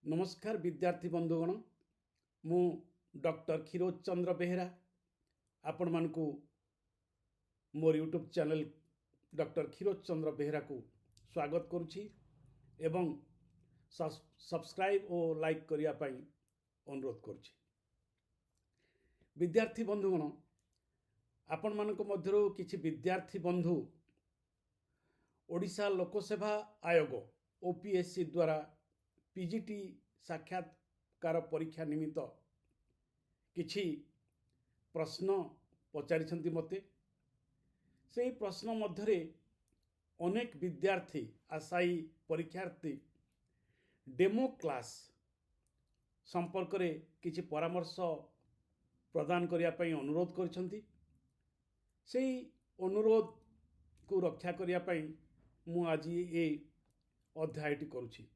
नमस्कार विद्यार्थी बंधुगण मु डॉक्टर क्षीरोद चंद्र बेहेरा आपण मानकु मोर यूट्यूब चैनल डॉक्टर क्षीरोद चंद्र बेहेरा को स्वागत करुछि एवं सब्सक्राइब और लाइक करिया पई अनुरोध करुछि। विद्यार्थी बंधुगण आपण मानक मध्यरु किछि विद्यार्थी बंधु ओडिशा लोकसेवा आयोग ओपीएससी द्वारा पीजीटी साक्षात्कार परीक्षा निमित्त किछि प्रश्न पचारिछंती मते। से प्रश्न मध्यरे अनेक विद्यार्थी आशायी परीक्षार्थी डेमो क्लास संपर्क रे किछि परामर्श प्रदान करिया पई अनुरोध करिसंती। से अनुरोध को रक्षा करिया पई मु आज ए अध्यायटी करुछि।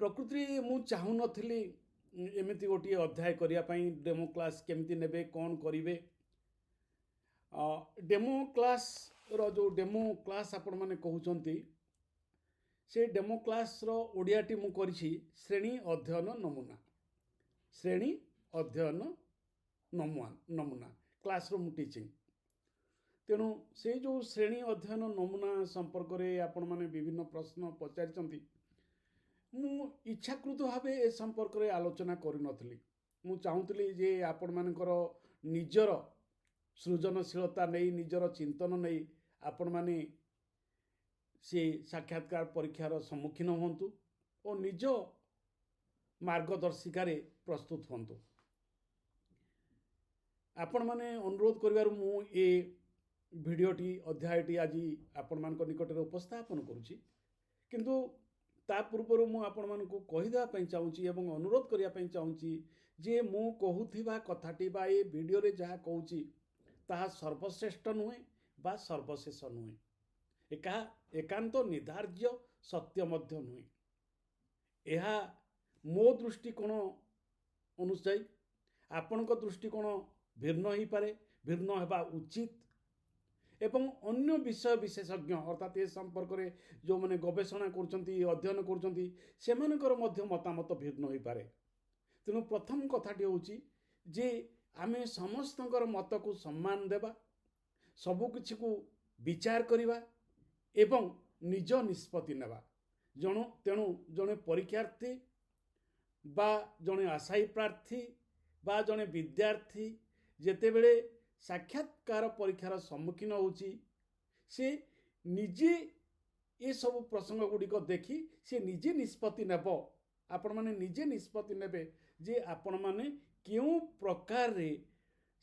प्रकृति मु चाहू नथिली एमिति गोटे अध्याय करिया पई डेमो क्लास केमती नेबे कौन करिवे। डेमो क्लास रो जो डेमो क्लास आपण माने कहउचंती से डेमो क्लास रो ओडियाटी मु करिछि श्रेणी अध्ययन नमूना। श्रेणी अध्ययन नमूना क्लासरूम टीचिंग। तेणु से जो श्रेणी अध्ययन नमूना संपर्क रे आपण माने विभिन्न प्रश्न पचारिचंती मु इच्छाकृत भाव ए संपर्क रे आलोचना करिनथली। मु चाहूतली जे आपण मानकर निजर सृजनशीलता नहीं निजर चिंतन नहीं आपण माने से साक्षात्कार परीक्षार सम्मुखीन हुंतु और निज मार्गदर्शिकार प्रस्तुत हुंतु। आपण माने अनुरोध करिवार मु ए भिडियोटी अध्यायटी आज आपण मानक निकट उपस्थापन करुछि। किंतु ता पूर्व मु आपण मानक कहिदा पई चाहूछि एवं अनुरोध करिया पई चाहूछि जे मु कहूथिबा कथाटी बा ए वीडियो रे जहा कहूछि ताहा सर्वश्रेष्ठ नुहे बा सर्वशेष नुहे। एकांत निर्धार्य सत्य मध्य नुहे। एहा मो दृष्टिकोण अनुसार आपणक दृष्टिकोण भिन्न ही पारे, भिन्न हेबा उचित एवं अन्य विषय विशेषज्ञ अर्थात ए संपर्क में जो मैंने गवेषणा करछंती अध्ययन करछंती सेमानकर मध्य मतामत भिन्न हो पारे। तेणु प्रथम कथाटी होची जे आमे समस्तंकर मत को सम्मान देबा, सबु किछि को विचार करिबा एवं निज निष्पत्ति नेबा। तेणु जने परीक्षार्थी बा जने आशायी प्रार्थी बा जने विद्यार्थी जेतेबेले साक्षात्कार परीक्षार सम्मुखीन होची से निजे ये सब प्रसंग गुड़िक देखी से निजे निष्पत्ति नेब। आपण माने निजे निष्पत्ति नेबे जे आपण माने केउ प्रकार रे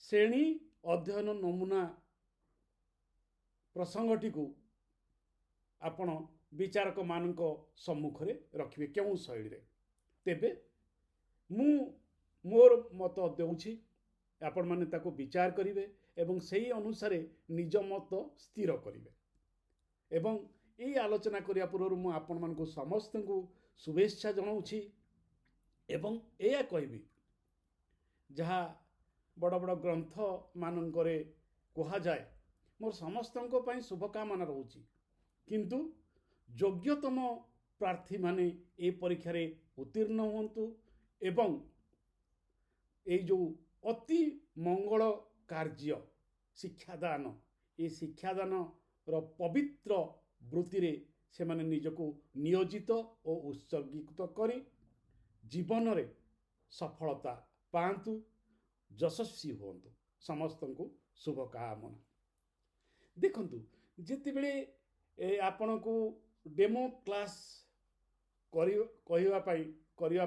श्रेणी अध्ययन नमूना प्रसंगटी को आपण विचारक मानक सम्मुख रे रखिबे केउ शैली रे। तेबे मु मोर मत देउछि आपण माने ताको विचार करिवे एवं सही अनुसार निज मत स्थिर करिवे। एवं ये आलोचना करिया पूर्व मु आपण मानक समस्त को शुभेच्छा जनाउछि एवं एया कहबी जहा बड़ बड़ ग्रंथ मानकरे कहा जाए मोर समस्तंको पई शुभकामना रहउछि। किंतु योग्यतम प्रार्थी माने ए परीक्षा रे उत्तीर्ण हुंतु एवं ए जो अति मंगल कार्य शिक्षादान ये शिक्षादान रो पवित्र वृत्ति रे से माने निजको नियोजित और उत्सर्गित करी जीवन रे सफलता पांतु यशस्वी होंतु। समस्त को शुभकामना। देखंतु जेते बेले आपण को डेमो क्लास करिया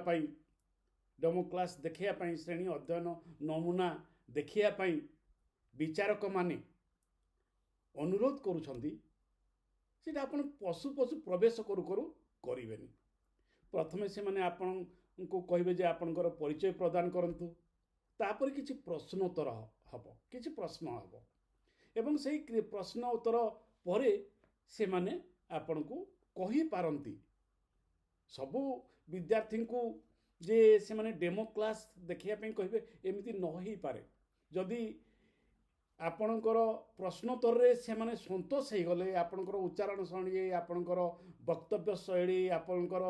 पाई डेमो क्लास देखिया पाई श्रेणी अध्ययन नमूना देखिया पाई विचारक माने अनुरोध करुछंती सेटा आपण पशु पशु प्रवेश करू करू करिवेनी। प्रथमे से माने आपण को कहिबे जे आपनकर परिचय प्रदान करंतु तापर किछि प्रश्नोत्तर हबो किछि प्रश्न हबो एवं सेही प्रश्न उत्तर परे से माने आपण को कहि पारंती। सबु विद्यार्थी को जे से माने डेमो क्लास देखिया पे कहिबे एमिति न ही पारे। जदि ଆପଣଙ୍କର ପ୍ରଶ୍ନୋତ୍ତରରେ ସେମାନେ ସନ୍ତୋଷ ହେଇଗଲେ, ଆପଣଙ୍କର ଉଚ୍ଚାରଣ ଶୈଳୀ, ଆପଣଙ୍କର ବକ୍ତବ୍ୟ ଶୈଳୀ, ଆପଣଙ୍କର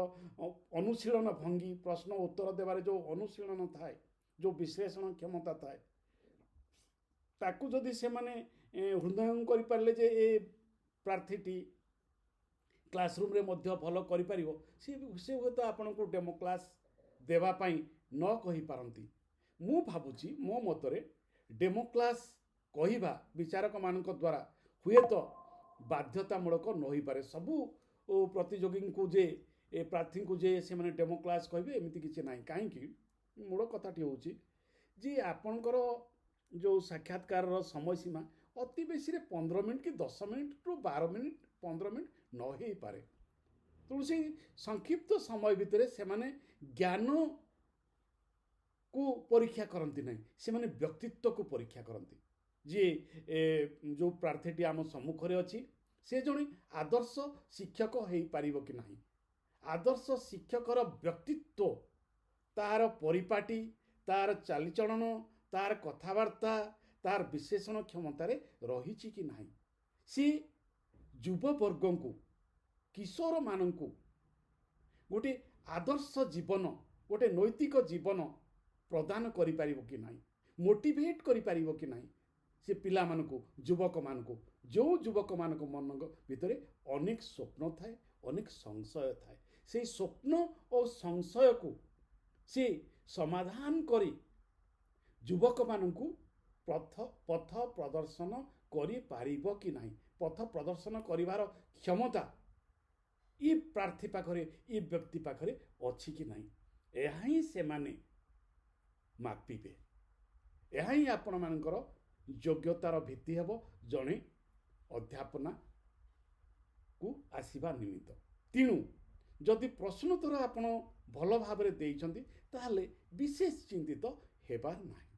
ଅନୁଶୀଳନ ଭଙ୍ଗୀ, ପ୍ରଶ୍ନ ଉତ୍ତର ଦେବାରେ ଯେଉଁ ଅନୁଶୀଳନ ଥାଏ, ଯେଉଁ ବିଶ୍ଳେଷଣ କ୍ଷମତା ଥାଏ, ତାକୁ ଯଦି ସେମାନେ ହୃଦୟଙ୍ଗମ କରିପାରିଲେ ଯେ ଏ ପ୍ରାର୍ଥୀଟି କ୍ଲାସରୁମ୍ରେ ମଧ୍ୟ ଭଲ କରିପାରିବ, ସେ ହୁଏତ ଆପଣଙ୍କୁ ଡେମୋ କ୍ଲାସ୍ ଦେବା ପାଇଁ ନ କହିପାରନ୍ତି। ମୁଁ ଭାବୁଛି ମୋ ମତରେ ଡେମୋ କ୍ଲାସ୍ କହିବା ବିଚାରକମାନଙ୍କ ଦ୍ୱାରା ହୁଏତ ବାଧ୍ୟତାମୂଳକ ନ ହୋଇପାରେ। ସବୁ ପ୍ରତିଯୋଗୀଙ୍କୁ ଯେ ପ୍ରାର୍ଥୀଙ୍କୁ ଯେ ସେମାନେ ଡେମୋ କ୍ଲାସ୍ କହିବେ ଏମିତି କିଛି ନାହିଁ। କାହିଁକି? ମୂଳ କଥାଟି ହେଉଛି ଯେ ଆପଣଙ୍କର ଯେଉଁ ସାକ୍ଷାତକାରର ସମୟସୀମା ଅତି ବେଶୀରେ 15 ମିନିଟ୍ କି 10 ମିନିଟ୍ରୁ 12 ମିନିଟ୍ 15 ମିନିଟ୍ ନ ହେଇପାରେ। ତେଣୁ ସେଇ ସଂକ୍ଷିପ୍ତ ସମୟ ଭିତରେ ସେମାନେ ଜ୍ଞାନକୁ ପରୀକ୍ଷା କରନ୍ତି ନାହିଁ, ସେମାନେ ବ୍ୟକ୍ତିତ୍ୱକୁ ପରୀକ୍ଷା କରନ୍ତି। ଯିଏ ଯେଉଁ ପ୍ରାର୍ଥୀଟି ଆମ ସମ୍ମୁଖରେ ଅଛି ସେ ଜଣେ ଆଦର୍ଶ ଶିକ୍ଷକ ହେଇପାରିବ କି ନାହିଁ, ଆଦର୍ଶ ଶିକ୍ଷକର ବ୍ୟକ୍ତିତ୍ୱ, ତାହାର ପରିପାଟି, ତାର ଚାଲିଚଳନ, ତାର କଥାବାର୍ତ୍ତା, ତାର ବିଶ୍ଳେଷଣ କ୍ଷମତାରେ ରହିଛି କି ନାହିଁ। ସେ ଯୁବବର୍ଗଙ୍କୁ, କିଶୋରମାନଙ୍କୁ ଗୋଟେ ଆଦର୍ଶ ଜୀବନ, ଗୋଟେ ନୈତିକ ଜୀବନ ପ୍ରଦାନ କରିପାରିବ କି ନାହିଁ, ମୋଟିଭେଟ୍ କରିପାରିବ କି ନାହିଁ ସେ ପିଲାମାନଙ୍କୁ, ଯୁବକମାନଙ୍କୁ। ଯେଉଁ ଯୁବକମାନଙ୍କ ମନ ଭିତରେ ଅନେକ ସ୍ୱପ୍ନ ଥାଏ, ଅନେକ ସଂଶୟ ଥାଏ, ସେଇ ସ୍ୱପ୍ନ ଓ ସଂଶୟକୁ ସେ ସମାଧାନ କରି ଯୁବକମାନଙ୍କୁ ପଥ ପ୍ରଦର୍ଶନ କରିପାରିବ କି ନାହିଁ, ପଥ ପ୍ରଦର୍ଶନ କରିବାର କ୍ଷମତା ଏ ପ୍ରାର୍ଥୀ ପାଖରେ, ଏ ବ୍ୟକ୍ତି ପାଖରେ ଅଛି କି ନାହିଁ, ଏହା ହିଁ ସେମାନେ ମାପିବେ। ଏହା ହିଁ ଆପଣମାନଙ୍କର ଯୋଗ୍ୟତାର ଭିତ୍ତି ହେବ ଜଣେ ଅଧ୍ୟାପନାକୁ ଆସିବା ନିମିତ୍ତ। ତେଣୁ ଯଦି ପ୍ରଶ୍ନୋତ୍ତର ଆପଣ ଭଲ ଭାବରେ ଦେଇଛନ୍ତି ତାହେଲେ ବିଶେଷ ଚିନ୍ତିତ ହେବାର ନାହିଁ।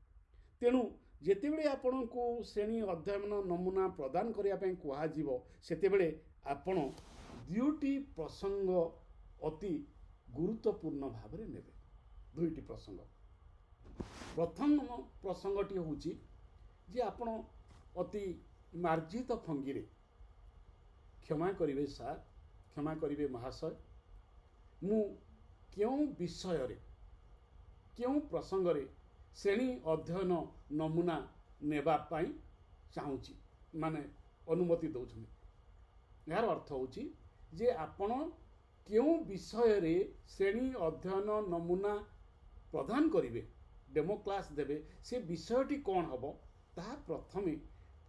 ତେଣୁ ଯେତେବେଳେ ଆପଣଙ୍କୁ ଶ୍ରେଣୀ ଅଧ୍ୟୟନ ନମୁନା ପ୍ରଦାନ କରିବା ପାଇଁ କୁହାଯିବ, ସେତେବେଳେ ଆପଣ 2ଟି ପ୍ରସଙ୍ଗ ଅତି ଗୁରୁତ୍ୱପୂର୍ଣ୍ଣ ଭାବରେ ନେବେ। 2ଟି ପ୍ରସଙ୍ଗ। ପ୍ରଥମ ପ୍ରସଙ୍ଗଟି ହେଉଛି ଯେ ଆପଣ ଅତି ମାର୍ଜିତ ଭଙ୍ଗୀରେ, କ୍ଷମା କରିବେ ସାର୍, କ୍ଷମା କରିବେ ମହାଶୟ, ମୁଁ କେଉଁ ବିଷୟରେ, କେଉଁ ପ୍ରସଙ୍ଗରେ ଶ୍ରେଣୀ ଅଧ୍ୟୟନ ନମୁନା ନେବା ପାଇଁ ଚାହୁଁଛି, ମାନେ ଅନୁମତି ଦେଉଛନ୍ତି। ଏହାର ଅର୍ଥ ହେଉଛି ଯେ ଆପଣ କେଉଁ ବିଷୟରେ ଶ୍ରେଣୀ ଅଧ୍ୟୟନ ନମୁନା ପ୍ରଦାନ କରିବେ, ଡେମୋ କ୍ଲାସ୍ ଦେବେ, ସେ ବିଷୟଟି କ'ଣ ହେବ ତାହା ପ୍ରଥମେ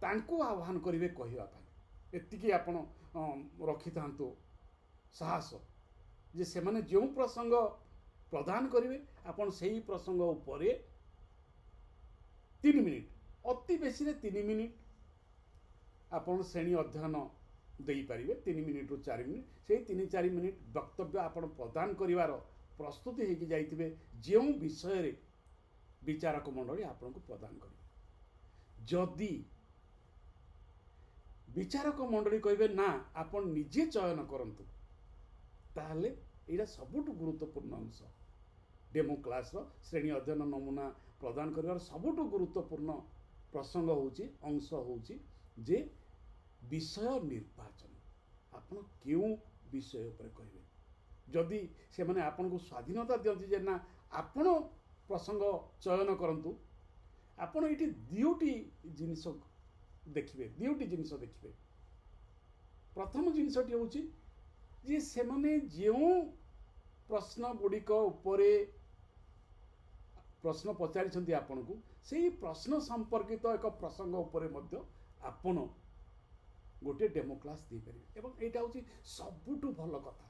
ତାଙ୍କୁ ଆହ୍ୱାନ କରିବେ କହିବା ପାଇଁ। ଏତିକି ଆପଣ ରଖିଥାନ୍ତୁ ସାହସ ଯେ ସେମାନେ ଯେଉଁ ପ୍ରସଙ୍ଗ ପ୍ରଦାନ କରିବେ ଆପଣ ସେହି ପ୍ରସଙ୍ଗ ଉପରେ 3 ମିନିଟ୍, ଅତି ବେଶୀରେ 3 ମିନିଟ୍ ଆପଣ ଶ୍ରେଣୀ ଅଧ୍ୟୟନ ଦେଇପାରିବେ। 3 ମିନିଟ୍ରୁ 4 ମିନିଟ୍, ସେଇ 3-4 ମିନିଟ୍ ବକ୍ତବ୍ୟ ଆପଣ ପ୍ରଦାନ କରିବାର ପ୍ରସ୍ତୁତି ହେଇକି ଯାଇଥିବେ ଯେଉଁ ବିଷୟରେ ବିଚାରକ ମଣ୍ଡଳୀ ଆପଣଙ୍କୁ ପ୍ରଦାନ କରିବେ। ଯଦି ବିଚାରକ ମଣ୍ଡଳୀ କହିବେ ନା ଆପଣ ନିଜେ ଚୟନ କରନ୍ତୁ, ତାହେଲେ ଏଇଟା ସବୁଠୁ ଗୁରୁତ୍ୱପୂର୍ଣ୍ଣ ଅଂଶ। ଡେମୋ କ୍ଲାସ୍ର ଶ୍ରେଣୀ ଅଧ୍ୟୟନ ନମୁନା ପ୍ରଦାନ କରିବାର ସବୁଠୁ ଗୁରୁତ୍ୱପୂର୍ଣ୍ଣ ପ୍ରସଙ୍ଗ ହେଉଛି, ଅଂଶ ହେଉଛି ଯେ ବିଷୟ ନିର୍ବାଚନ। ଆପଣ କେଉଁ ବିଷୟ ଉପରେ କହିବେ। ଯଦି ସେମାନେ ଆପଣଙ୍କୁ ସ୍ୱାଧୀନତା ଦିଅନ୍ତି ଯେ ନା ଆପଣ ପ୍ରସଙ୍ଗ ଚୟନ କରନ୍ତୁ, ଆପଣ ଏଇଠି 2ଟି ଜିନିଷ ଦେଖିବେ। ପ୍ରଥମ ଜିନିଷଟି ହେଉଛି ଯେ ସେମାନେ ଯେଉଁ ପ୍ରଶ୍ନ ଗୁଡ଼ିକ ଉପରେ ପ୍ରଶ୍ନ ପଚାରିଛନ୍ତି ଆପଣଙ୍କୁ, ସେହି ପ୍ରଶ୍ନ ସମ୍ପର୍କିତ ଏକ ପ୍ରସଙ୍ଗ ଉପରେ ମଧ୍ୟ ଆପଣ ଗୋଟିଏ ଡେମୋ କ୍ଲାସ୍ ଦେଇପାରିବେ। ଏବଂ ଏଇଟା ହେଉଛି ସବୁଠୁ ଭଲ କଥା।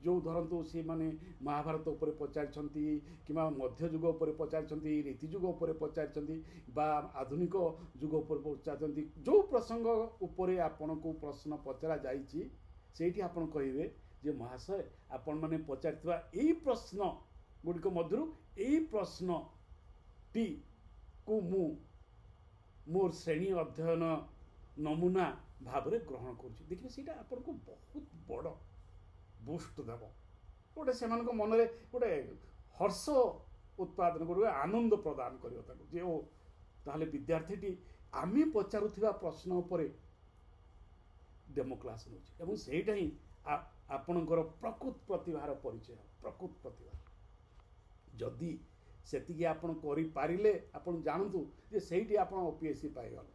ଯେଉଁ ଧରନ୍ତୁ ସେମାନେ ମହାଭାରତ ଉପରେ ପଚାରିଛନ୍ତି, କିମ୍ବା ମଧ୍ୟଯୁଗ ଉପରେ ପଚାରିଛନ୍ତି, ରୀତିଯୁଗ ଉପରେ ପଚାରିଛନ୍ତି, ବା ଆଧୁନିକ ଯୁଗ ଉପରେ ପଚାରିଛନ୍ତି, ଯେଉଁ ପ୍ରସଙ୍ଗ ଉପରେ ଆପଣଙ୍କୁ ପ୍ରଶ୍ନ ପଚରା ଯାଇଛି ସେଇଠି ଆପଣ କହିବେ ଯେ ମହାଶୟ ଆପଣମାନେ ପଚାରିଥିବା ଏଇ ପ୍ରଶ୍ନ ଗୁଡ଼ିକ ମଧ୍ୟରୁ ଏଇ ପ୍ରଶ୍ନଟିକୁ ମୁଁ ମୋର ଶ୍ରେଣୀ ଅଧ୍ୟୟନ ନମୁନା ଭାବରେ ଗ୍ରହଣ କରୁଛି। ଦେଖିବେ ସେଇଟା ଆପଣଙ୍କୁ ବହୁତ ବଡ଼ ବୁଷ୍ଟ ଦେବ, ଗୋଟେ ସେମାନଙ୍କ ମନରେ ଗୋଟେ ହର୍ଷ ଉତ୍ପାଦନ କରିବ, ଆନନ୍ଦ ପ୍ରଦାନ କରିବ ତାଙ୍କୁ ଯେ ଓ ତାହେଲେ ବିଦ୍ୟାର୍ଥୀଟି आमे पचारुथिबा प्रश्न उपरे डेमो क्लास नउछि एवं सेटा ही आपणकर प्रकृत प्रतिभार परिचय प्रकृत प्रतिभा जदि सेतिकी आपण करि पारिले आपण जानतु जे सेठी आपण ओपीएससी पाइगल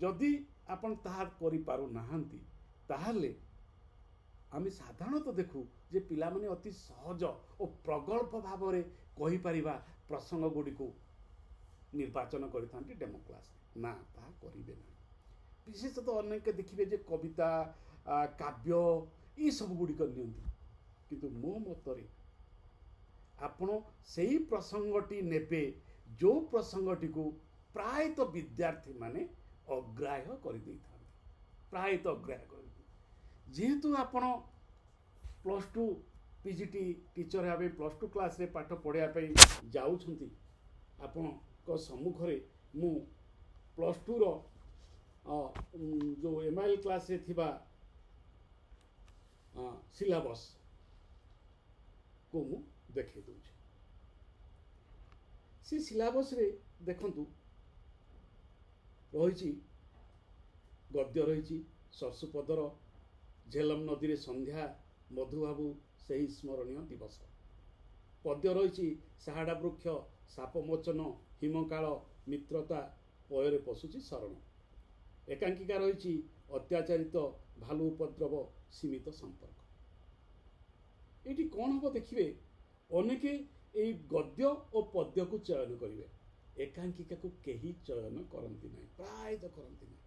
जदि आपण ताहा करि पारु नाहंती ताहले आमे साधारणतः देखु जे पिला माने अति सहज और प्रगल्भ भाव में कहि परिबा प्रसंग गुडी को निर्वाचन करिथांती डेमो क्लास ना ताहा करिबे ना विशेषतः अनेक देखिबे जे कविता काव्य ये सब गुड़िक नियंती किंतु मो मतरे आपण सेही प्रसंगटी नेबे जो प्रसंगटी को प्रायतः विद्यार्थी माने अग्राह्य कर देइथांती प्रायतः अग्राह्य कर जेहेतु आपण +2 पीजीटी टीचर भाव +2 क्लास रे पाठ पढ़ाया जाउछंती आपण को सम्मुख रे मु +2 रो जो एमआईएल क्लास रे थिबा सिलेबस को मु देखे दूचे से सिलेबस रे देखंतु रही गद्य रही सरसुपदर झेलम नदी रे संध्या मधुबाबू सही स्मरणीय दिवस पद्य रही साहाड़ा वृक्ष सापमोचन हिमकाल मित्रता पୟରେ पशुची शरण एकांकिका रही अत्याचारित भालू उपद्रव सीमित संपर्क ये कौन हम देखिए अनेके यही गद्य और पद्य को चयन करेंगे एकांकिका को कहीं चयन करती ना प्रायतः करती ना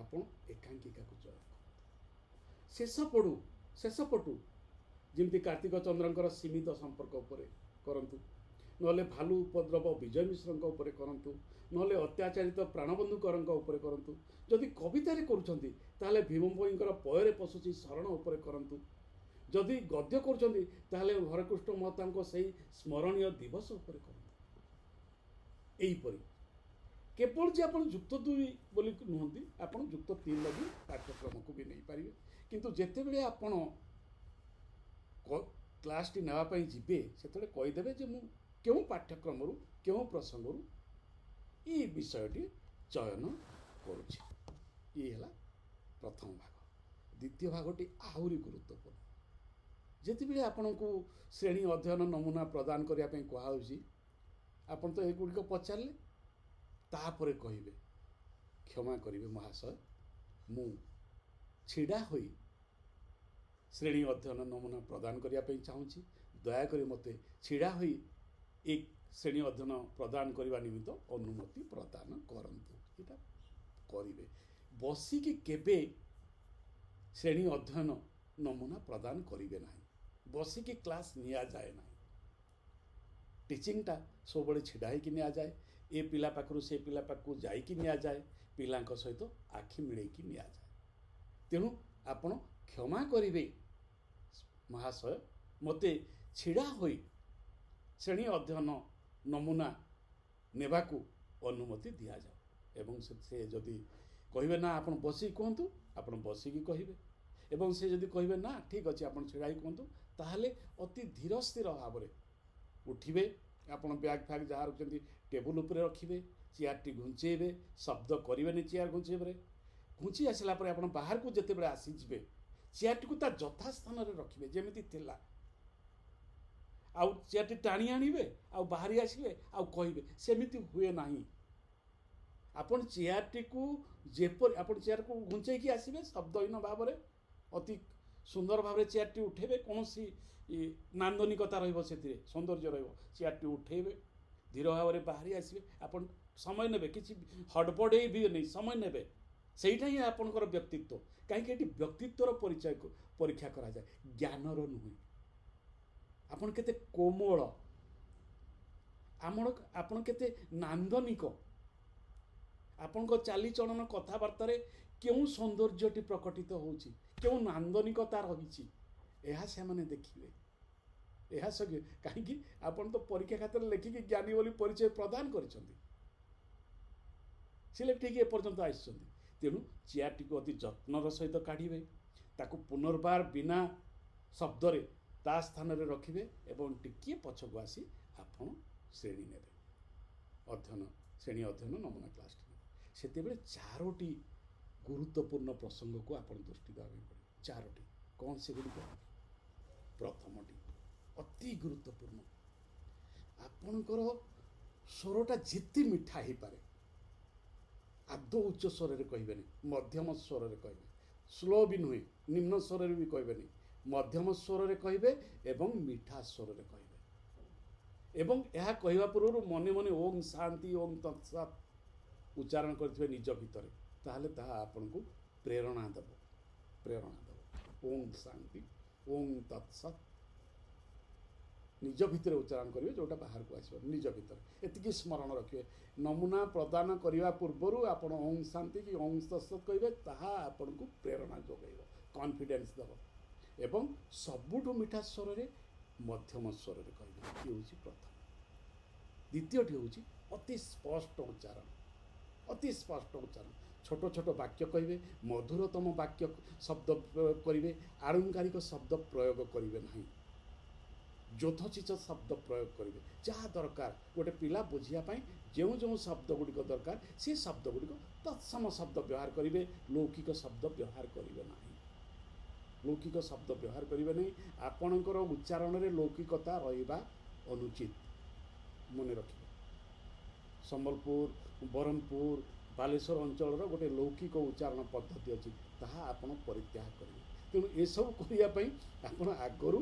आप एकांकिका को चयन शेष पटु जमी कार्तिक चंद्रंकर सीमित संपर्क उपरे करंतु नले भालू उपद्रव विजय मिश्र करंतु नले अत्याचारित प्राणबंधुकर करंतु जदि कवितार करुँच भीम भईंकर पୟରେ पशुची शरण उपरे करंतु जदि गद्य करुँच हरकृष्ण महता से स्मरणीय दिवस उपरे करंतु एहीपरि केवल जे आप युक्त 2 बोली नुहति आप युक्त 3 लगी पाठ्यक्रम को भी नहीं पारे किंतु जिते बड़े आपण क्लास टी नापी जीवे से कहीदेवे जे मु क्यों पाठ्यक्रम क्यों प्रसंग ये विषयटी चयन करुँच ये है प्रथम भाग द्वितीय भागटी आहरी गुरुत्वपूर्ण जिते बड़े आपण को श्रेणी अध्ययन नमूना प्रदान करने कहुच्छी आपन तो युड़िक पचारे तापर कहे क्षमा करेंगे महाशय मु छिड़ा होई श्रेणी अध्ययन नमूना प्रदान करने चाहूँगी दयाकोरी मते छिड़ा होई एक श्रेणी अध्ययन प्रदान करने निमित्त अनुमति प्रदान करंतु एटा करिवे बसिकी केबे श्रेणी अध्ययन नमूना प्रदान करिवे नाही बसिकी क्लास निया जाए ना टीचिंगटा सब छिड़ा होकर नि जाए ए पिला पाखु से पिला पाखु जाइकी नि जाए पिलांक सहित आखि मिलैकी नि जाए तेणु आपण क्षमा करिवे महाशय मते छिड़ा होई श्रेणी अध्ययन नमूना नेबाकू अनुमति दिया जाओ एवं से जदि कहिबे ना आपण बसी कहतु आपण बसिकी कहिबे एवं से जदि कहिबे ना ठीक अच्छे आपण छिड़ाई कहतु ताहले अति धीर स्थिर भाव में उठिबे आपण बैग फैग जहाँ रखते टेबुल उपरे रखिबे चेयर टी घुंचेबे शब्द करेंगे चेयर घुंचेबे घुंची आसला पर आपण बाहर को जिते बड़े आसीजे चेयर टी को ता यथा स्थान रे रखिबे जेमिति थिला आउ चेयर टी टाणी आनिबे आउ बाहरी आसिबे आउ कहिबे सेमिति हुए नाही आपण चेयर टी को जेपर आपण चेयर को घुंचै की आसिबे शब्दहीन भाव में अति सुंदर भाव में चेयर टी उठेबे कोनोसी नांदनिकता रहिबो सेतिरे सौंदर्य रहिबो चेयर टी उठेबे धीर भाव में बाहरी आसिबे आपण समय नेबे किछि हड़बड़े भी नहीं समय नेबे सेटा ही आपनकर व्यक्तित्व कहीं व्यक्तित्वर परिचय को परीक्षा करा जाए ज्ञानर नुहे आपण केते कोमल आपण केते नांदनिक आपण को चालीचलन कथबार्ता क्यों सौंदर्यटी प्रकटित होउची क्यों नांदनिकता रही यह से मैंने देखिए यह सके कहीं आपण तो परीक्षा खातर लेखिकी ज्ञानी बोली परिचय प्रदान करिसंती सिलेक्ट होगी एपर्यंत आसिसंती तेणु चेयरटी को अति जत्नर सहित काढ़े ताकू पुनर्बार बिना शब्दरे ता स्थान रे रखिबे एवं टिकिए पछकू आसी आपण श्रेणी नेबे अध्ययन ଶ୍ରେଣୀ ଅଧ୍ୟୟନ ନମୁନା କ୍ଲାସଟି ନେବେ, ସେତେବେଳେ 4ଟି ଗୁରୁତ୍ୱପୂର୍ଣ୍ଣ ପ୍ରସଙ୍ଗକୁ ଆପଣ ଦୃଷ୍ଟି ଦେବା ପାଇଁ ପଡ଼ିବ। 4ଟି କ'ଣ ସେଗୁଡ଼ିକ? ପ୍ରଥମଟି ଅତି ଗୁରୁତ୍ୱପୂର୍ଣ୍ଣ, ଆପଣଙ୍କର ସ୍ୱରଟା ଯେତେ ମିଠା ହେଇପାରେ ଆଦୌ ଉଚ୍ଚ ସ୍ୱରରେ କହିବେନି, ମଧ୍ୟମ ସ୍ୱରରେ କହିବେ। ସ୍ଲୋ ବି ନୁହେଁ, ନିମ୍ନ ସ୍ୱରରେ ବି କହିବେନି, ମଧ୍ୟମ ସ୍ୱରରେ କହିବେ ଏବଂ ମିଠା ସ୍ୱରରେ କହିବେ। ଏବଂ ଏହା କହିବା ପୂର୍ବରୁ ମନେ ମନେ ଓಂ ଶାନ୍ତି ଓಂ ତତ୍ସତ୍ ଉଚ୍ଚାରଣ କରିଥିବେ ନିଜ ଭିତରେ, ତାହେଲେ ତାହା ଆପଣଙ୍କୁ ପ୍ରେରଣା ଦେବ। ଓಂ ଶାନ୍ତି ଓಂ ତତ୍ସତ୍ ନିଜ ଭିତରେ ଉଚ୍ଚାରଣ କରିବେ, ଯେଉଁଟା ବାହାରକୁ ଆସିବ ନିଜ ଭିତରେ। ଏତିକି ସ୍ମରଣ ରଖିବେ। ନମୁନା ପ୍ରଦାନ କରିବା ପୂର୍ବରୁ ଆପଣ ଓಂ ଶାନ୍ତି କି ଓಂ ତତ୍ସତ୍ କହିବେ, ତାହା ଆପଣଙ୍କୁ ପ୍ରେରଣା ଯୋଗାଇବ, କନଫିଡେନ୍ସ ଦେବ। ଏବଂ ସବୁଠୁ ମିଠା ସ୍ୱରରେ ମଧ୍ୟମ ସ୍ୱରରେ କହିବେ। ଇଏ ହେଉଛି ପ୍ରଥମ। ଦ୍ୱିତୀୟଟି ହେଉଛି ଅତି ସ୍ପଷ୍ଟ ଉଚ୍ଚାରଣ। ଅତି ସ୍ପଷ୍ଟ ଉଚ୍ଚାରଣ। ଛୋଟ ଛୋଟ ବାକ୍ୟ କହିବେ, ମଧୁରତମ ବାକ୍ୟ ଶବ୍ଦ ପ୍ରୟୋଗ କରିବେ, ଆଳଙ୍କାରିକ ଶବ୍ଦ ପ୍ରୟୋଗ କରିବେ ନାହିଁ, ଯଥୋଚିତ ଶବ୍ଦ ପ୍ରୟୋଗ କରିବେ। ଯାହା ଦରକାର ଗୋଟେ ପିଲା ବୁଝିବା ପାଇଁ ଯେଉଁ ଯେଉଁ ଶବ୍ଦ ଗୁଡ଼ିକ ଦରକାର, ସେ ଶବ୍ଦ ଗୁଡ଼ିକ ତତ୍ସମ ଶବ୍ଦ ବ୍ୟବହାର କରିବେ, ଲୌକିକ ଶବ୍ଦ ବ୍ୟବହାର କରିବେ ନାହିଁ। ଲୌକିକ ଶବ୍ଦ ବ୍ୟବହାର କରିବେ ନାହିଁ। ଆପଣଙ୍କର ଉଚ୍ଚାରଣରେ ଲୌକିକତା ରହିବା ଅନୁଚିତ। ମନେ ରଖିବେ, ସମ୍ବଲପୁର, ବ୍ରହ୍ମପୁର, ବାଲେଶ୍ୱର ଅଞ୍ଚଳର ଗୋଟେ ଲୌକିକ ଉଚ୍ଚାରଣ ପଦ୍ଧତି ଅଛି, ତାହା ଆପଣ ପରିତ୍ୟାଗ କରିବେ। ତେଣୁ ଏସବୁ କରିବା ପାଇଁ ଆପଣ ଆଗରୁ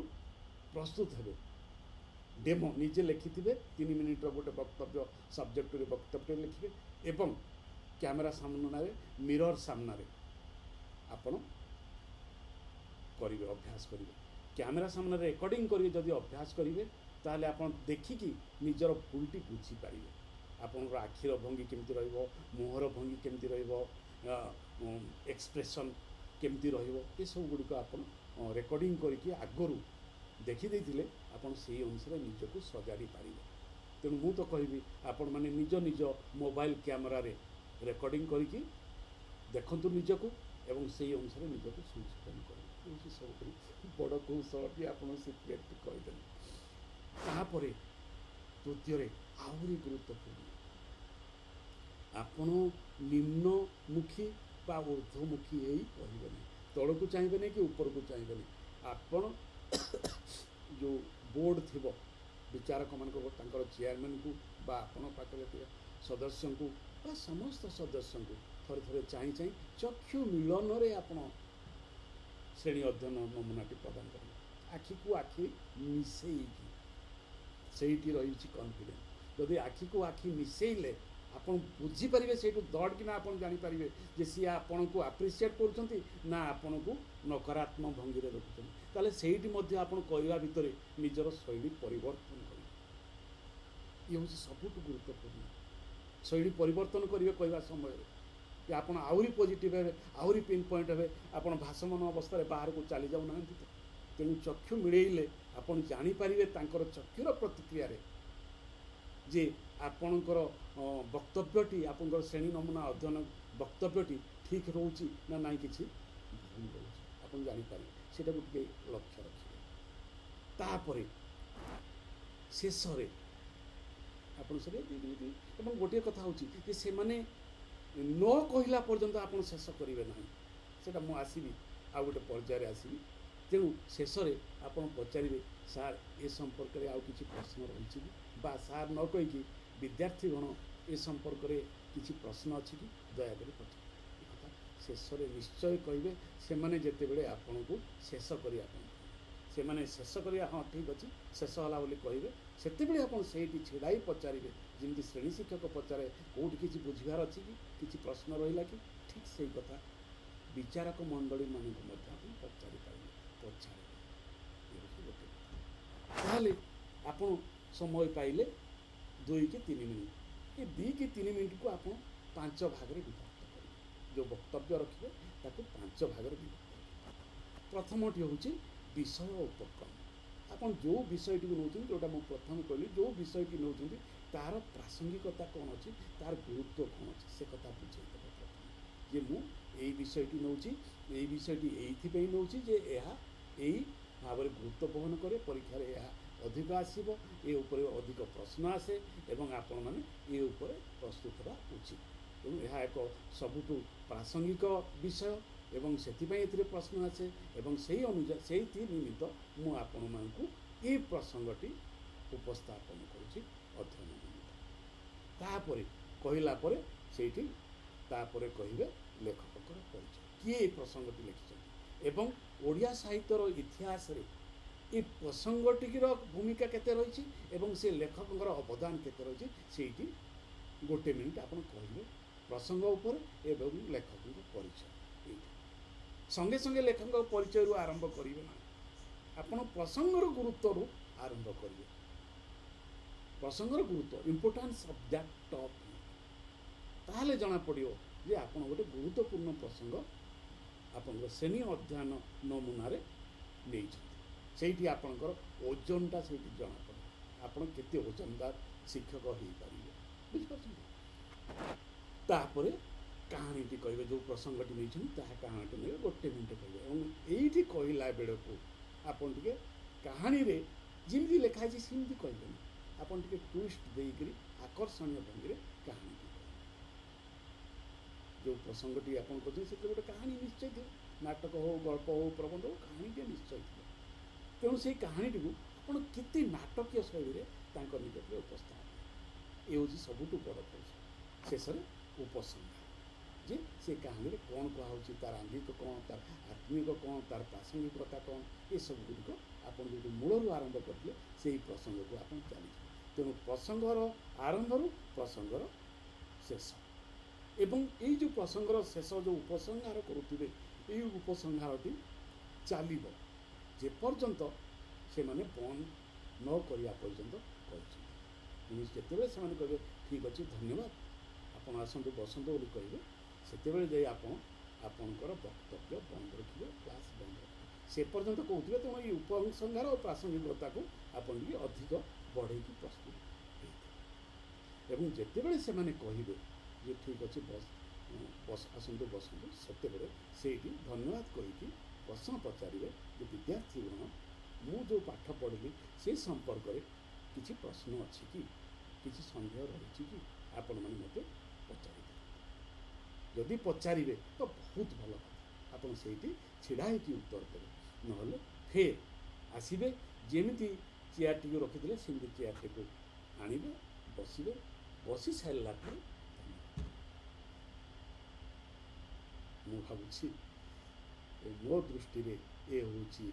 ପ୍ରସ୍ତୁତ ହେବେ। ଡେମୋ ନିଜେ ଲେଖିଥିବେ, 3 ମିନିଟ୍ର ଗୋଟେ ବକ୍ତବ୍ୟ, ସବଜେକ୍ଟରେ ବକ୍ତବ୍ୟ ଲେଖିବେ ଏବଂ କ୍ୟାମେରା ସାମ୍ନାରେ, ମିରର ସାମ୍ନାରେ ଆପଣ କରିବେ, ଅଭ୍ୟାସ କରିବେ। କ୍ୟାମେରା ସାମ୍ନାରେ ରେକର୍ଡ଼ିଂ କରିବେ ଯଦି ଅଭ୍ୟାସ କରିବେ, ତାହେଲେ ଆପଣ ଦେଖିକି ନିଜର ଭୁଲଟି ବୁଝିପାରିବେ। ଆପଣଙ୍କର ଆଖିର ଭଙ୍ଗୀ କେମିତି ରହିବ, ମୁହଁର ଭଙ୍ଗୀ କେମିତି ରହିବ, ଏକ୍ସପ୍ରେସନ୍ କେମିତି ରହିବ, ଏସବୁ ଗୁଡ଼ିକ ଆପଣ ରେକର୍ଡ଼ିଂ କରିକି ଆଗରୁ ଦେଖିଦେଇଥିଲେ ଆପଣ ସେଇ ଅନୁସାରେ ନିଜକୁ ସଜାଡ଼ି ପାରିବେ। ତେଣୁ ମୁଁ ତ କହିବି ଆପଣମାନେ ନିଜ ନିଜ ମୋବାଇଲ କ୍ୟାମେରାରେ ରେକର୍ଡ଼ିଂ କରିକି ଦେଖନ୍ତୁ ନିଜକୁ ଏବଂ ସେଇ ଅନୁସାରେ ନିଜକୁ ସଂଶୋଧନ କରନ୍ତୁ। ହେଉଛି ସବୁଠୁ ବଡ଼ କୌଶଳଟି, ଆପଣ ସିକ୍ରେଟଟି କହିଦେଲେ। ତାପରେ ତୃତୀୟରେ ଆହୁରି ଗୁରୁତ୍ୱପୂର୍ଣ୍ଣ, ଆପଣ ନିମ୍ନମୁଖୀ ବା ଊର୍ଦ୍ଧ୍ୱମୁଖୀ ହେଇ କହିବେନି, ତଳକୁ ଚାହିଁବେନି କି ଉପରକୁ ଚାହିଁବେନି। ଆପଣ ଯେଉଁ ବୋର୍ଡ଼ ଥିବ ବିଚାରକମାନଙ୍କ, ତାଙ୍କର ଚେୟାରମ୍ୟାନ୍କୁ ବା ଆପଣ ପାଖରେ ଥିବା ସଦସ୍ୟଙ୍କୁ ବା ସମସ୍ତ ସଦସ୍ୟଙ୍କୁ ଥରେ ଥରେ ଚାହିଁ ଚାହିଁ ଚକ୍ଷୁ ମିଳନରେ ଆପଣ ଶ୍ରେଣୀ ଅଧ୍ୟୟନ ନମୁନାଟି ପ୍ରଦାନ କରିବେ। ଆଖିକୁ ଆଖି ମିଶେଇକି, ସେଇଠି ରହିଛି କନଫିଡେନ୍ସ। ଯଦି ଆଖିକୁ ଆଖି ମିଶେଇଲେ ଆପଣ ବୁଝିପାରିବେ, ସେଇଠୁ ଦଡ଼କିନା ଆପଣ ଜାଣିପାରିବେ ଯେ ସିଏ ଆପଣଙ୍କୁ ଆପ୍ରିସିଏଟ୍ କରୁଛନ୍ତି ନା ଆପଣଙ୍କୁ ନକାରାତ୍ମକ ଭଙ୍ଗୀରେ ରଖୁଛନ୍ତି। ତାହେଲେ ସେଇଠି ମଧ୍ୟ ଆପଣ କହିବା ଭିତରେ ନିଜର ଶୈଳୀ ପରିବର୍ତ୍ତନ କରିବେ। ଇଏ ହେଉଛି ସବୁଠୁ ଗୁରୁତ୍ୱପୂର୍ଣ୍ଣ। ଶୈଳୀ ପରିବର୍ତ୍ତନ କରିବେ କହିବା ସମୟରେ, କି ଆପଣ ଆହୁରି ପଜିଟିଭ୍ ହେବେ, ଆହୁରି ପିନ୍ ପଏଣ୍ଟ ହେବେ। ଆପଣ ଭାସମାନ ଅବସ୍ଥାରେ ବାହାରକୁ ଚାଲି ଯାଉନାହାନ୍ତି ତ। ତେଣୁ ଚକ୍ଷୁ ମିଳେଇଲେ ଆପଣ ଜାଣିପାରିବେ ତାଙ୍କର ଚକ୍ଷୁର ପ୍ରତିକ୍ରିୟାରେ ଯେ ଆପଣଙ୍କର ବକ୍ତବ୍ୟଟି, ଆପଣଙ୍କର ଶ୍ରେଣୀ ନମୁନା ଅଧ୍ୟୟନ ବକ୍ତବ୍ୟଟି ଠିକ୍ ରହୁଛି ନା ନାହିଁ କିଛି ଭୁଲ ରହୁଛି, ଆପଣ ଜାଣିପାରିବେ। ସେଇଟାକୁ ଟିକେ ଲକ୍ଷ୍ୟ ରଖିବେ। ତାପରେ ଶେଷରେ ଆପଣ ସେରେ ଏବଂ ଗୋଟିଏ କଥା ହେଉଛି ଯେ ସେମାନେ ନ କହିଲା ପର୍ଯ୍ୟନ୍ତ ଆପଣ ଶେଷ କରିବେ ନାହିଁ। ସେଇଟା ମୁଁ ଆସିବି, ଆଉ ଗୋଟେ ପର୍ଯ୍ୟାୟରେ ଆସିବି। ତେଣୁ ଶେଷରେ ଆପଣ ପଚାରିବେ, ସାର୍ ଏ ସମ୍ପର୍କରେ ଆଉ କିଛି ପ୍ରଶ୍ନ ରହିଛି କି, ବା ସାର୍ ନ କହିକି ବିଦ୍ୟାର୍ଥୀଗଣ ଏ ସମ୍ପର୍କରେ କିଛି ପ୍ରଶ୍ନ ଅଛି କି, ଦୟାକରି ପଚାରିବେ। ଏ କଥା ଶେଷରେ ନିଶ୍ଚୟ କହିବେ। ସେମାନେ ଯେତେବେଳେ ଆପଣଙ୍କୁ ଶେଷ କରିବା ପାଇଁ, ସେମାନେ ଶେଷ କରିବା, ହଁ ଠିକ୍ ଅଛି ଶେଷ ହେଲା ବୋଲି କହିବେ, ସେତେବେଳେ ଆପଣ ସେଇଠି ଛିଡ଼ାଇ ପଚାରିବେ, ଯେମିତି ଶ୍ରେଣୀ ଶିକ୍ଷକ ପଚାରେ କେଉଁଠି କିଛି ବୁଝିବାର ଅଛି କି, କିଛି ପ୍ରଶ୍ନ ରହିଲା କି, ଠିକ୍ ସେଇ କଥା ବିଚାରକ ମଣ୍ଡଳୀମାନଙ୍କୁ ମଧ୍ୟ ଆପଣ ପଚାରିପାରିବେ, ପଚାରିବେ। ଗୋଟେ ତାହେଲେ ଆପଣ ସମୟ ପାଇଲେ 2 କି 3 ମିନିଟ୍, ଏ 2 କି 3 ମିନିଟ୍କୁ ଆପଣ 5 ଭାଗରେ ବିଭକ୍ତ କରିବେ। ଯେଉଁ ବକ୍ତବ୍ୟ ରଖିବେ ତାକୁ 5 ଭାଗରେ ବିଭକ୍ତ କରିବେ। ପ୍ରଥମଟି ହେଉଛି ବିଷୟ ଉପକ୍ରମ। ଆପଣ ଯେଉଁ ବିଷୟଟିକୁ ନେଉଛନ୍ତି, ଯେଉଁଟା ମୁଁ ପ୍ରଥମେ କହିଲି, ଯେଉଁ ବିଷୟଟି ନେଉଛନ୍ତି ତାର ପ୍ରାସଙ୍ଗିକତା କ'ଣ ଅଛି, ତାର ଗୁରୁତ୍ୱ କ'ଣ ଅଛି, ସେ କଥା ବୁଝେଇଦେବେ ପ୍ରଥମେ। ଯେ ମୁଁ ଏଇ ବିଷୟଟି ନେଉଛି, ଏଇ ବିଷୟଟି ଏଇଥିପାଇଁ ନେଉଛି ଯେ ଏହା ଏଇ ଭାବରେ ଗୁରୁତ୍ୱ ବହନ କରେ, ପରୀକ୍ଷାରେ ଏହା ଅଧିକ ଆସିବ, ଏ ଉପରେ ଅଧିକ ପ୍ରଶ୍ନ ଆସେ ଏବଂ ଆପଣମାନେ ଏ ଉପରେ ପ୍ରସ୍ତୁତ ହେବା ଉଚିତ। ତେଣୁ ଏହା ଏକ ସବୁଠୁ ପ୍ରାସଙ୍ଗିକ ବିଷୟ ଏବଂ ସେଥିପାଇଁ ଏଥିରେ ପ୍ରଶ୍ନ ଆସେ ଏବଂ ସେହି ଅନୁଯାୟୀ ସେଇଥି ନିମିତ୍ତ ମୁଁ ଆପଣମାନଙ୍କୁ ଏ ପ୍ରସଙ୍ଗଟି ଉପସ୍ଥାପନ କରୁଛି ଅଧ୍ୟୟନ ନିମିତ୍ତ। ତାପରେ କହିଲା ପରେ ସେଇଠି ତାପରେ କହିବେ ଲେଖକଙ୍କର ପରିଚୟ, କିଏ ଏ ପ୍ରସଙ୍ଗଟି ଲେଖିଛନ୍ତି ଏବଂ ଓଡ଼ିଆ ସାହିତ୍ୟର ଇତିହାସରେ ଏ ପ୍ରସଙ୍ଗଟିର ଭୂମିକା କେତେ ରହିଛି ଏବଂ ସେ ଲେଖକଙ୍କର ଅବଦାନ କେତେ ରହିଛି ସେଇଠି 1 ମିନିଟ୍ ଆପଣ କହିବେ ପ୍ରସଙ୍ଗ ଉପରେ ଏବଂ ଲେଖକଙ୍କ ପରିଚୟ। ଏଇଠି ସଙ୍ଗେ ସଙ୍ଗେ ଲେଖକଙ୍କ ପରିଚୟରୁ ଆରମ୍ଭ କରିବେ ନାହିଁ, ଆପଣ ପ୍ରସଙ୍ଗର ଗୁରୁତ୍ୱରୁ ଆରମ୍ଭ କରିବେ। ପ୍ରସଙ୍ଗର ଗୁରୁତ୍ୱ, ଇମ୍ପୋର୍ଟାନ୍ସ ଅଫ୍ ଦ୍ୟାଟ୍ ଟପିକ୍, ତାହେଲେ ଜଣାପଡ଼ିବ ଯେ ଆପଣ ଗୋଟେ ଗୁରୁତ୍ୱପୂର୍ଣ୍ଣ ପ୍ରସଙ୍ଗ ଆପଣଙ୍କର ଶ୍ରେଣୀ ଅଧ୍ୟୟନ ନମୁନାରେ ନେଇଛନ୍ତି। ସେଇଠି ଆପଣଙ୍କର ଓଜନଟା ସେଇଠି ଜଣାପଡ଼େ, ଆପଣ କେତେ ଓଜନଦାର ଶିକ୍ଷକ ହେଇପାରିବେ, ବୁଝିପାରୁଛନ୍ତି। ତାପରେ କାହାଣୀଟି କହିବେ, ଯେଉଁ ପ୍ରସଙ୍ଗଟି ନେଇଛନ୍ତି ତାହା କାହାଣୀଟି ନେବେ, 1 ମିନିଟ୍ କହିବେ ଏବଂ ଏଇଠି କହିଲା ବେଳକୁ ଆପଣ ଟିକେ କାହାଣୀରେ ଯେମିତି ଲେଖା ହେଇଛି ସେମିତି କହିବେନି, ଆପଣ ଟିକେ ଟୁଇଷ୍ଟ ଦେଇକରି ଆକର୍ଷଣୀୟ ଭଙ୍ଗୀରେ କାହାଣୀଟି କହିବେ। ଯେଉଁ ପ୍ରସଙ୍ଗଟି ଆପଣ କରୁଛନ୍ତି ସେଥିରେ ଗୋଟେ କାହାଣୀ ନିଶ୍ଚୟ ଥିବ, ନାଟକ ହେଉ, ଗଳ୍ପ ହେଉ, ପ୍ରବନ୍ଧ ହେଉ, କାହାଣୀଟିଏ ନିଶ୍ଚୟ ଥିବ। ତେଣୁ ସେଇ କାହାଣୀଟିକୁ ଆପଣ କେତେ ନାଟକୀୟ ଶୈଳୀରେ ତାଙ୍କ ନିକଟରେ ଉପସ୍ଥାପନ, ଏ ହେଉଛି ସବୁଠୁ ବଡ଼ କୌଶଳ। ଶେଷରେ ଉପସଂହାର, ଯେ ସେ କାହାଣୀରେ କ'ଣ କୁହାହେଉଛି, ତାର ଆଙ୍ଗିକ କ'ଣ, ତାର ଆତ୍ମିକ କ'ଣ, ତାର ପ୍ରାସଙ୍ଗିକତା କ'ଣ, ଏସବୁ ଗୁଡ଼ିକ ଆପଣ ଯଦି ମୂଳରୁ ଆରମ୍ଭ କରିଥିଲେ ସେହି ପ୍ରସଙ୍ଗକୁ ଆପଣ ଚାଲିଯିବେ। ତେଣୁ ପ୍ରସଙ୍ଗର ଆରମ୍ଭରୁ ପ୍ରସଙ୍ଗର ଶେଷ ଏବଂ ଏଇ ଯେଉଁ ପ୍ରସଙ୍ଗର ଶେଷ ଯେଉଁ ଉପସଂହାର କରୁଥିବେ, ଏଇ ଉପସଂହାରଟି ଚାଲିବ ଯେପର୍ଯ୍ୟନ୍ତ ସେମାନେ ବନ୍ଦ ନ କରିବା ପର୍ଯ୍ୟନ୍ତ କହିଛନ୍ତି। ତେଣୁ ଯେତେବେଳେ ସେମାନେ କହିବେ ଠିକ୍ ଅଛି ଧନ୍ୟବାଦ ଆପଣ ଆସନ୍ତୁ ବସନ୍ତୁ ବୋଲି କହିବେ, ସେତେବେଳେ ଯାଇ ଆପଣ ଆପଣଙ୍କର ବକ୍ତବ୍ୟ ବନ୍ଦ ରଖିବେ, କ୍ଲାସ୍ ବନ୍ଦ ରଖିବେ। ସେ ପର୍ଯ୍ୟନ୍ତ କହୁଥିବେ, ତେଣୁ ଏଇ ଉପସଂହାର ଓ ପ୍ରାସଙ୍ଗିକତାକୁ ଆପଣ ଟିକେ ଅଧିକ ବଢ଼େଇକି ପ୍ରସ୍ତୁତ ହେଇଥିବେ ଏବଂ ଯେତେବେଳେ ସେମାନେ କହିବେ ଯେ ଠିକ୍ ଅଛି ଆସନ୍ତୁ ବସନ୍ତୁ, ସେତେବେଳେ ସେଇଠି ଧନ୍ୟବାଦ କହିକି ପ୍ରଶ୍ନ ପଚାରିବେ ଯେ ବିଦ୍ୟାର୍ଥୀଗଣ ମୁଁ ଯେଉଁ ପାଠ ପଢ଼ିଲି ସେ ସମ୍ପର୍କରେ କିଛି ପ୍ରଶ୍ନ ଅଛି କି, କିଛି ସନ୍ଦେହ ରହିଛି କି, ଆପଣମାନେ ମୋତେ ପଚାରିବେ। ଯଦି ପଚାରିବେ ତ ବହୁତ ଭଲ କଥା, ଆପଣ ସେଇଠି ଛିଡ଼ା ହେଇକି ଉତ୍ତର ଦେବେ, ନହେଲେ ଫେର୍ ଆସିବେ, ଯେମିତି ଚେୟାରଟିକୁ ରଖିଥିଲେ ସେମିତି ଚେୟାରଟିକୁ ଆଣିବେ, ବସିବେ, ବସି ସାରିଲା ପରେ ମୁଁ ଭାବୁଛି ମୋ ଦୃଷ୍ଟିରେ ଏ ହେଉଛି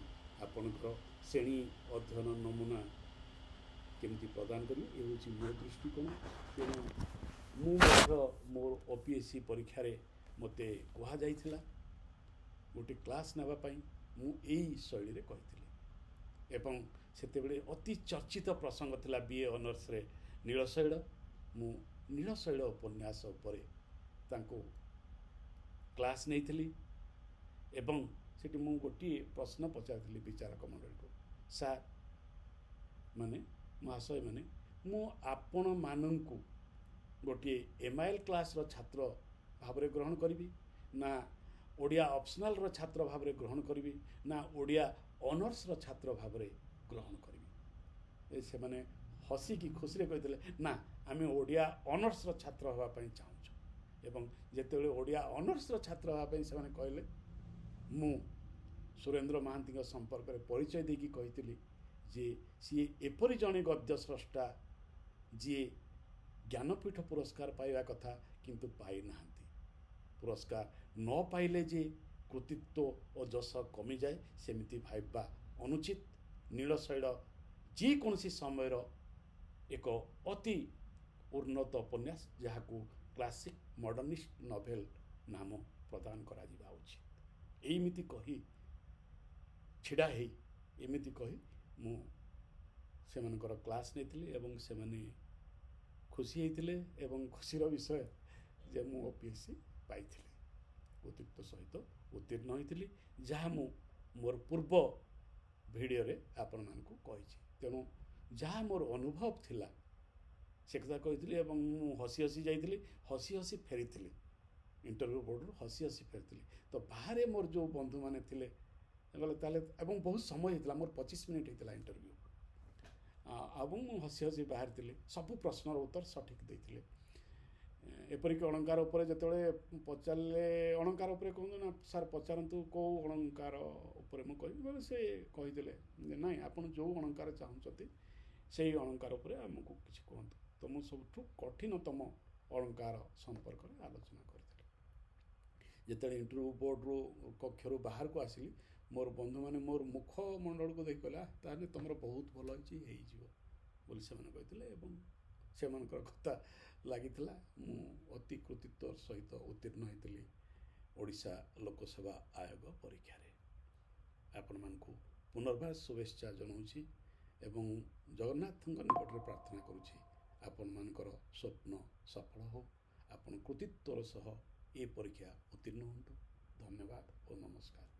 ଆପଣଙ୍କର ଶ୍ରେଣୀ ଅଧ୍ୟୟନ ନମୁନା କେମିତି ପ୍ରଦାନ କରିବେ, ଏ ହେଉଛି ମୋ ଦୃଷ୍ଟିକୋଣ। ତେଣୁ ମୁଁ ମଧ୍ୟ ମୋର OPSC ପରୀକ୍ଷାରେ ମୋତେ କୁହାଯାଇଥିଲା ଗୋଟେ କ୍ଲାସ୍ ନେବା ପାଇଁ, ମୁଁ ଏଇ ଶୈଳୀରେ କହିଥିଲି ଏବଂ ସେତେବେଳେ ଅତି ଚର୍ଚ୍ଚିତ ପ୍ରସଙ୍ଗ ଥିଲା BA ଅନର୍ସରେ ନୀଳଶୈଳ। ମୁଁ ନୀଳଶୈଳ ଉପନ୍ୟାସ ଉପରେ ତାଙ୍କୁ କ୍ଲାସ୍ ନେଇଥିଲି ଏବଂ ସେଠି ମୁଁ ଗୋଟିଏ ପ୍ରଶ୍ନ ପଚାରିଥିଲି ବିଚାରକ ମଣ୍ଡଳୀକୁ, ସାର୍ ମାନେ ମହାଶୟ ମାନେ, ମୁଁ ଆପଣମାନଙ୍କୁ ଗୋଟିଏ MIL କ୍ଲାସ୍ର ଛାତ୍ର ଭାବରେ ଗ୍ରହଣ କରିବି ନା ଓଡ଼ିଆ ଅପସନାଲ୍ର ଛାତ୍ର ଭାବରେ ଗ୍ରହଣ କରିବି ନା ଓଡ଼ିଆ ଅନର୍ସର ଛାତ୍ର ଭାବରେ ଗ୍ରହଣ କରିବି। ସେମାନେ ହସିକି ଖୁସିରେ କହିଥିଲେ, ନା ଆମେ ଓଡ଼ିଆ ଅନର୍ସର ଛାତ୍ର ହେବା ପାଇଁ ଚାହୁଁଛୁ। ଏବଂ ଯେତେବେଳେ ଓଡ଼ିଆ ଅନର୍ସର ଛାତ୍ର ହେବା ପାଇଁ ସେମାନେ କହିଲେ, ମୁଁ ସୁରେନ୍ଦ୍ର ମହାନ୍ତିଙ୍କ ସମ୍ପର୍କରେ ପରିଚୟ ଦେଇକି କହିଥିଲି ଯେ ସିଏ ଏପରି ଜଣେ ଗଦ୍ୟ ସ୍ରଷ୍ଟା ଯିଏ ଜ୍ଞାନପୀଠ ପୁରସ୍କାର ପାଇବା କଥା କିନ୍ତୁ ପାଇନାହାନ୍ତି। ପୁରସ୍କାର ନ ପାଇଲେ ଯେ କୃତିତ୍ୱ ଓ ଯଶ କମିଯାଏ ସେମିତି ଭାବିବା ଅନୁଚିତ। ନୀଳଶୈଳ ଯେକୌଣସି ସମୟର ଏକ ଅତି ଉନ୍ନତ ଉପନ୍ୟାସ, ଯାହାକୁ କ୍ଲାସିକ୍ ମଡ଼ର୍ଣ୍ଣିଷ୍ଟ ନଭେଲ ନାମ ପ୍ରଦାନ କରାଯିବା ଉଚିତ। ଏମିତି କହି ଛିଡ଼ା ହେଇ ଏମିତି କହି ମୁଁ ସେମାନଙ୍କର କ୍ଲାସ୍ ନେଇଥିଲି ଏବଂ ସେମାନେ ଖୁସି ହେଇଥିଲେ ଏବଂ ଖୁସିର ବିଷୟ ଯେ ମୁଁ OPSC ପାଇଥିଲି, କୃତିତ୍ୱ ସହିତ ଉତ୍ତୀର୍ଣ୍ଣ ହୋଇଥିଲି, ଯାହା ମୁଁ ମୋର ପୂର୍ବ ଭିଡ଼ିଓରେ ଆପଣମାନଙ୍କୁ କହିଛି। ତେଣୁ ଯାହା ମୋର ଅନୁଭବ ଥିଲା ସେ କଥା କହିଥିଲି ଏବଂ ମୁଁ ହସି ହସି ଯାଇଥିଲି, ହସି ହସି ଫେରିଥିଲି, ଇଣ୍ଟରଭ୍ୟୁ ବୋର୍ଡ଼ରୁ ହସି ହସି ଫେରିଥିଲି। ତ ବାହାରେ ମୋର ଯେଉଁ ବନ୍ଧୁମାନେ ଥିଲେ ଗଲେ ତାହେଲେ, ଏବଂ ବହୁତ ସମୟ ହେଇଥିଲା, ମୋର 25 ମିନିଟ୍ ହେଇଥିଲା ଇଣ୍ଟରଭ୍ୟୁ। ଏବଂ ମୁଁ ହସି ହସି ବାହାରିଥିଲି। ସବୁ ପ୍ରଶ୍ନର ଉତ୍ତର ସଠିକ୍ ଦେଇଥିଲେ। ଏପରିକି ଅଳଙ୍କାର ଉପରେ ଯେତେବେଳେ ପଚାରିଲେ ଅଳଙ୍କାର ଉପରେ କୁହନ୍ତୁ ନା ସାର୍ ପଚାରନ୍ତୁ କେଉଁ ଅଳଙ୍କାର ଉପରେ ମୁଁ କହିବି ବୋଲେ ସେ କହିଦେଲେ ଯେ ନାଇଁ ଆପଣ ଯେଉଁ ଅଳଙ୍କାର ଚାହୁଁଛନ୍ତି ସେଇ ଅଳଙ୍କାର ଉପରେ ଆମକୁ କିଛି କୁହନ୍ତୁ। ତ ମୁଁ ସବୁଠୁ କଠିନତମ ଅଳଙ୍କାର ସମ୍ପର୍କରେ ଆଲୋଚନା କରିଥିଲି। ଯେତେବେଳେ ଇଣ୍ଟରଭ୍ୟୁ ବୋର୍ଡ଼ରୁ କକ୍ଷରୁ ବାହାରକୁ ଆସିଲି ମୋର ବନ୍ଧୁମାନେ ମୋର ମୁଖମଣ୍ଡଳକୁ ଦେଖି କହିଲା ତାହେଲେ ତୁମର ବହୁତ ଭଲ ହେଇଛି ହେଇଯିବ ବୋଲି ସେମାନେ କହିଥିଲେ ଏବଂ ସେମାନଙ୍କର କଥା ଲାଗିଥିଲା। ମୁଁ ଅତି କୃତିତ୍ୱର ସହିତ ଉତ୍ତୀର୍ଣ୍ଣ ହୋଇଥିଲି ଓଡ଼ିଶା ଲୋକସେବା ଆୟୋଗ ପରୀକ୍ଷାରେ। ଆପଣମାନଙ୍କୁ ପୁନର୍ବାର ଶୁଭେଚ୍ଛା ଜଣାଉଛି ଏବଂ ଜଗନ୍ନାଥଙ୍କ ନିକଟରେ ପ୍ରାର୍ଥନା କରୁଛି ଆପଣମାନଙ୍କର ସ୍ୱପ୍ନ ସଫଳ ହେଉ, ଆପଣ କୃତିତ୍ୱର ସହ ଏ ପରୀକ୍ଷା ଉତ୍ତୀର୍ଣ୍ଣ ହୁଅନ୍ତୁ। ଧନ୍ୟବାଦ ଓ ନମସ୍କାର।